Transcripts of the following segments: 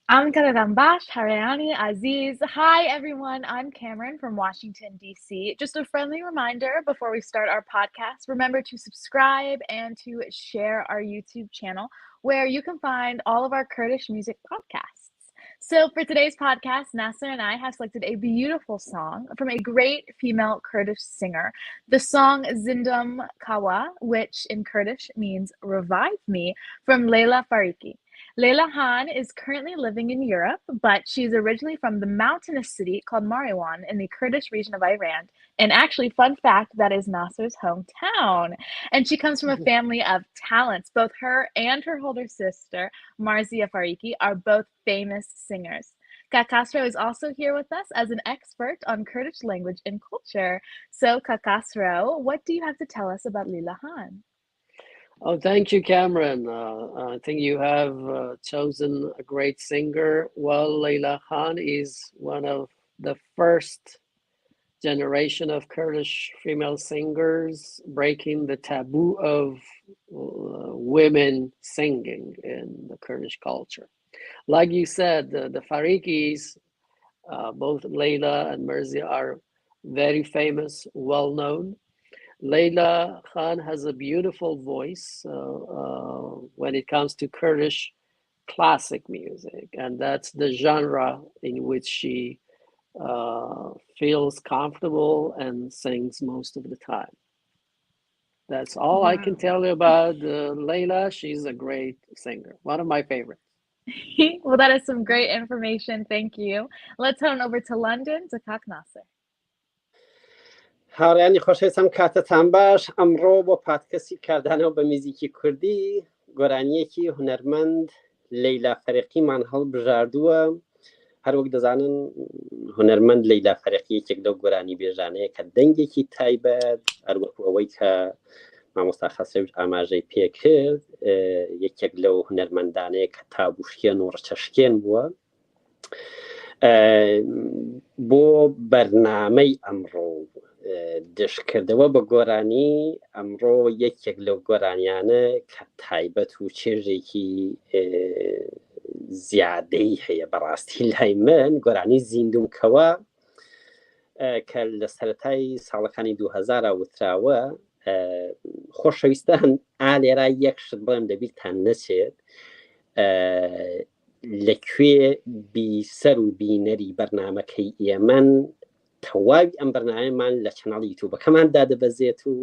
I'm Kararambash, Haryani, Aziz. Hi, everyone. I'm Cameron from Washington, D.C. Just a friendly reminder before we start our podcast, remember to subscribe and to share our YouTube channel where you can find all of our Kurdish music podcasts. So, for today's podcast, Nasser and I have selected a beautiful song from a great female Kurdish singer. The song Zindum Kawa, which in Kurdish means revive me, from Laila Fariqi. Leila Khan is currently living in Europe, but she's originally from the mountainous city called Mariwan in the Kurdish region of Iran. And actually, fun fact, that is Nasser's hometown. And she comes from a family of talents. Both her and her older sister, Marzia Fariki, are both famous singers. Kakasro is also here with us as an expert on Kurdish language and culture. So, Kakasro, what do you have to tell us about Leila Khan? Oh, thank you, Cameron. I think you have chosen a great singer. Well, Laila Khan is one of the first generation of Kurdish female singers breaking the taboo of women singing in the Kurdish culture. Like you said, the Farikis, both Layla and Merzia, are very famous, well known. Laila Khan has a beautiful voice when it comes to Kurdish classic music, and that's the genre in which she feels comfortable and sings most of the time. That's all I can Wow. tell you about Layla. She's a great singer, one of my favorites. Well, that is some great information. Thank you. Let's head on over to London to Kak Nasser. هاوڕێانی خۆشەویستم کاتتان باش ئەمڕۆ بۆ پادکەستی کاردانەوە بە میزیکی کوردی گۆرانیەکی هونەرمەند لەیلا فەریقیمان هەڵبژاردووە هەروەک دەزانن هونەرمەند لەیلا فەریقی یەکێک لەو گۆرانی بێژانەیە کە دەنگێکی تایبەت هەروەک ئەوەی کە مامۆستا خەسەویش ئاماژەی پێکرد یەکێک لەو هونەرمەندانەیە کە تابوشکێن و ڕچەشکێن بووە بۆ بەرنامەی ئەمڕۆ دشکردەوە بە گۆرانی ئەمڕۆ یەکێک لەو گۆرانیانە کە تایبەت و چێژێکی زیادەی هەیە بەڕاستی لای من گۆرانی زیندوم کەوا کە لە سەرەتای ساڵەکانی 2000 وتراوە خۆشەویستان ئالێرا یەکشت بڵێم دەبیرتان نەچێت لەکوێ بیسەر و بینەری بەرنامەکەی ئێمەن تەواوی ئەم بەرنامەمان لە چەناڵی یوتیوبەکەماندا دەبەزێت و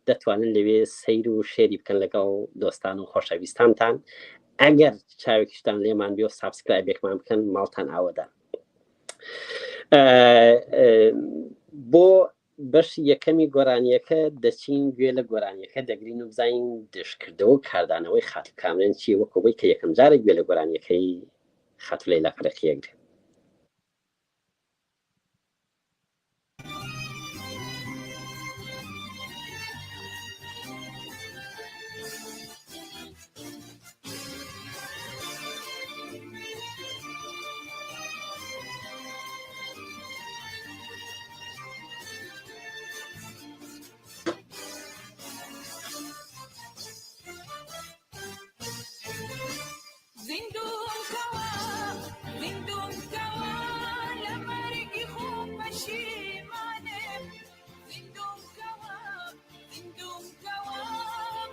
دەتوانن لەوێ سەیر و شێری بکەن لەگەڵ دۆستان و خۆشەویستانتان ئەگەر چاوێکیشتان لێمان بێ و سابسکرایبێکمان بکەن ماڵتان ئاوەدان بۆ بەشی یەکەمی گۆرانیەکە دەچین گوێ لە گۆرانیەکە دەگرین و بزانین دشکردەوە کاردانەوەی خاتو کامرێن چیە وەکەوەی کە یەکەم جارێک گوێ لە گۆرانیەکەی خاتو لەیلا فەریقی ئەگرێن زندوم كوا زندوم كوا لما رقي خوب مشيمانه زندوم كوا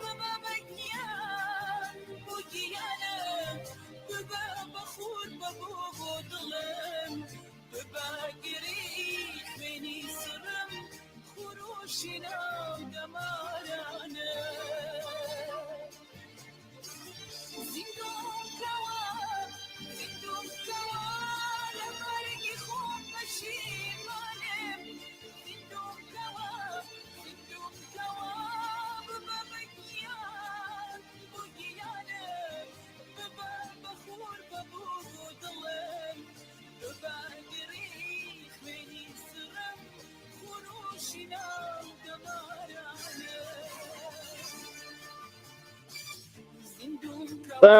بابا بنيان بوجيانا بابا بخور بابو ظلم بابا قريب بني سرم خروشنا دمارانا زندوم كوا لما رقي خوب مشيمانه زندوم كوا بابا بنيان بوجيانا بابا بخور بابو ظلم بابا قريب بني سرم خروشنا دمارانا So,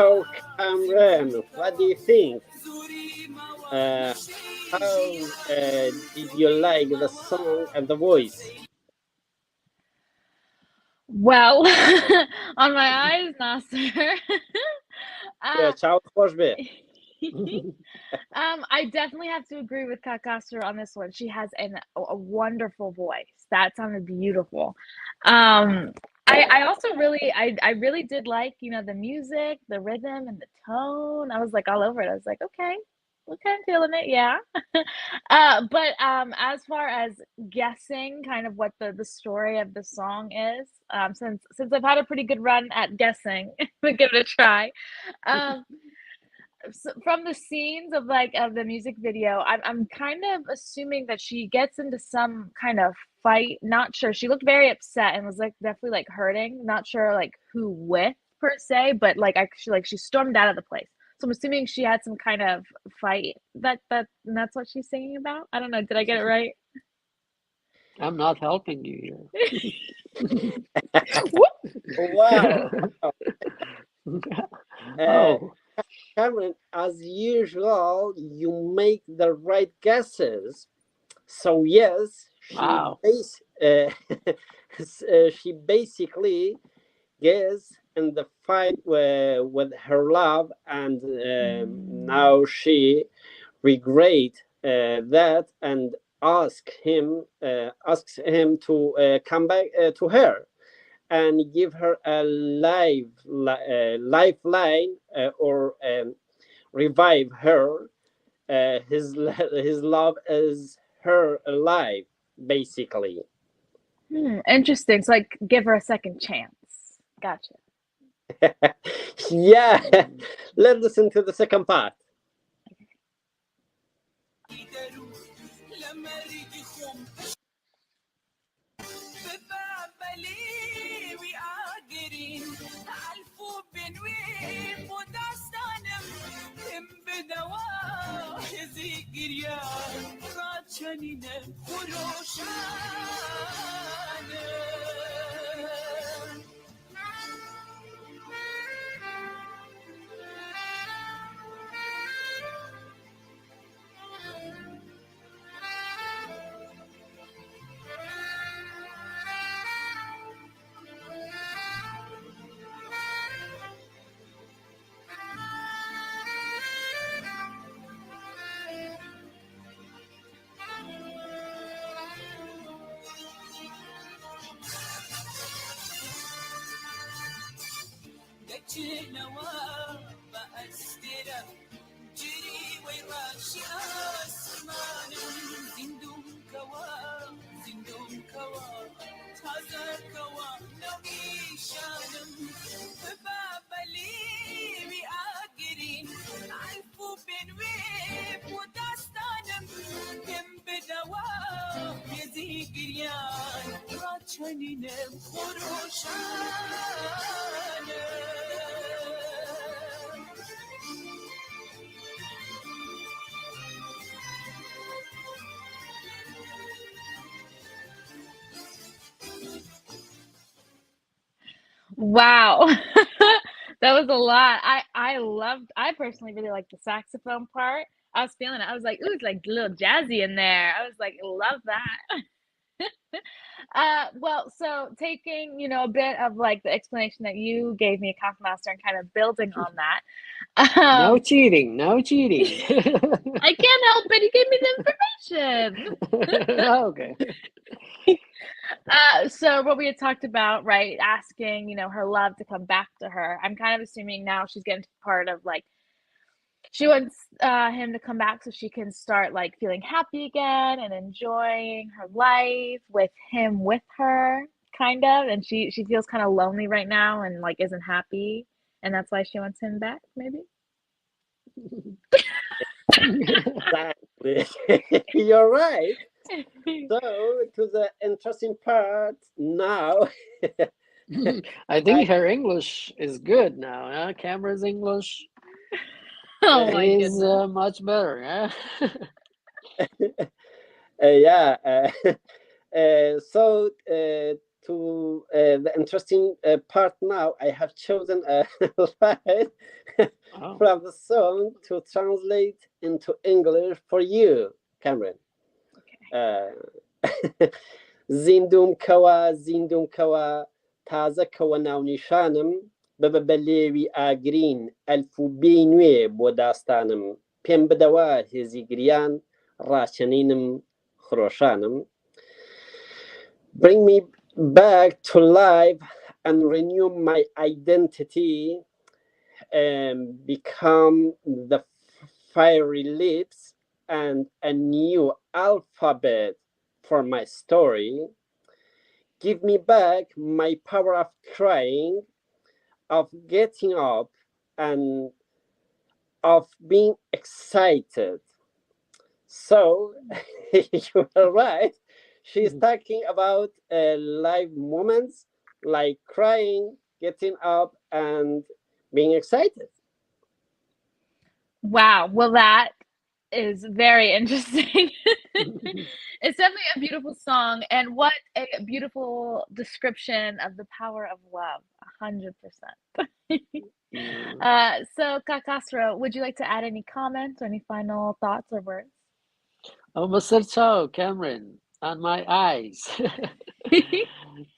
Camryn, what do you think? How did you like the song and the voice? Well, on my eyes, Nasser. چاوت خۆش بێ I definitely have to agree with Kakasura on this one. She has a wonderful voice. That sounded beautiful. I also I really did like, the music, the rhythm, and the tone. I was like all over it. I was like, okay, I'm feeling it, yeah. But as far as guessing kind of what the story of the song is, since I've had a pretty good run at guessing, we'll give it a try. Um, from the scenes of the music video, I'm kind of assuming that she gets into some kind of fight. Not sure. She looked very upset and was like definitely like hurting. Not sure like who with per se, but like actually like she stormed out of the place. So I'm assuming she had some kind of fight. And that's what she's singing about. I don't know. Did I get it right? I'm not helping you Wow. Oh, Camryn, as usual, you make the right guesses. So yes, wow. she basically gets in the fight with her love, and now she regret that and asks him to come back to her and give her a lifeline, or revive her. His love is her alive, basically. Interesting. So like give her a second chance. Gotcha. Yeah, let's listen to the second part. زندم كوا تازه كوا نوی شانم بابلی بی آگرین عرفو بنوی بودستانم هم بدوا یزی گریان را چنینم خروشانم. Wow. That was a lot. I personally really like the saxophone part. I was feeling it. I was like, ooh, it's like a little jazzy in there. I was like, love that. Well, so taking, a bit of like the explanation that you gave me, Master, and kind of building on that. No cheating, no cheating. I can't help it. You gave me the information. Okay. So what we had talked about, right? Asking, her love to come back to her. I'm kind of assuming now she's getting to the part of like she wants him to come back so she can start like feeling happy again and enjoying her life with him with her, kind of. And she feels kind of lonely right now and like isn't happy, and that's why she wants him back, maybe. Exactly. You're right. So to the interesting part now. I think her English is good now. Camera's English Oh my is goodness. much better. Yeah. So to the interesting part now, I have chosen a line Oh. from the song to translate into English for you, Camryn. Zindum Kawa, taza kawa naw nishanam, ببە بە لێوی ئاگرین ئەلف و بێی نوێ بۆ داستانم پێم بدەوە هێزی گریان ڕاچەنینم خرۆشانم Bring me back to life and renew my identity and become the fiery lips and a new alphabet for my story. Give me back my power of crying, of getting up, and of being excited. So, you are right. She's talking about live moments like crying, getting up, and being excited. Wow. Well, that is very interesting. It's definitely a beautiful song, and what a beautiful description of the power of love. 100%. So, Kakasra, would you like to add any comments or any final thoughts or words? Oh, Masercho, Camryn, on my eyes.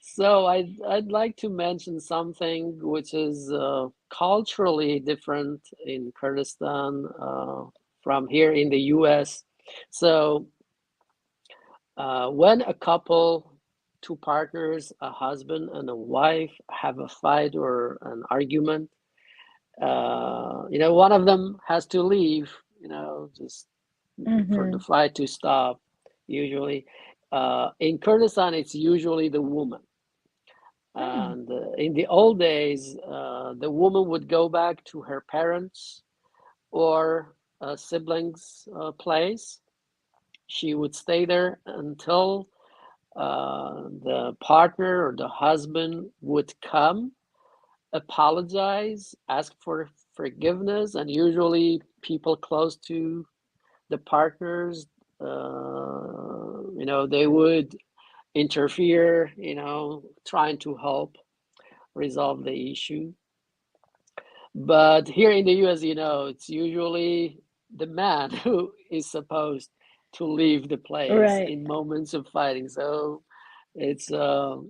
So I'd like to mention something which is culturally different in Kurdistan from here in the US. So when a couple, two partners, a husband and a wife have a fight or an argument, one of them has to leave, just for the fight to stop, usually. In Kurdistan, it's usually the woman. And in the old days, the woman would go back to her parents or a sibling's place. She would stay there until the partner or the husband would come, apologize, ask for forgiveness, and usually people close to the partners, they would interfere, trying to help resolve the issue. But here in the US, it's usually the man who is supposed to leave the place in moments of fighting. So it's a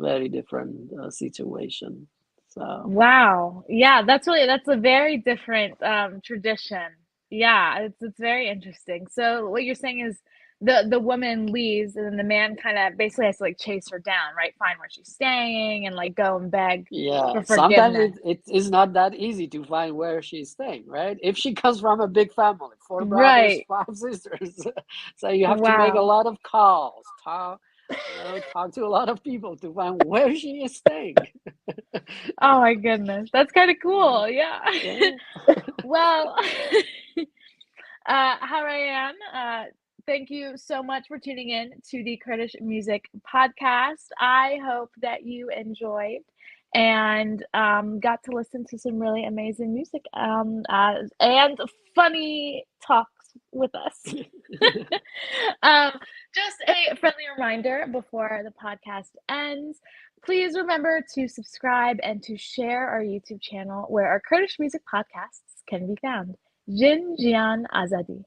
very different situation. So wow, yeah, that's a very different tradition. Yeah, it's very interesting. So what you're saying is the woman leaves and then the man kind of basically has to like chase her down, right? Find where she's staying and like go and beg for sometimes forgiveness. it is not that easy to find where she's staying, right? If she comes from a big family, 4 brothers, 5 sisters, so you have to make a lot of calls, talk to a lot of people to find where she is staying. Oh my goodness, that's kind of cool. Yeah. Well, Harayan, thank you so much for tuning in to the Kurdish Music Podcast. I hope that you enjoyed and got to listen to some really amazing music and funny talks with us. Just a friendly reminder before the podcast ends, please remember to subscribe and to share our YouTube channel where our Kurdish music podcasts can be found. Jin Jian Azadi.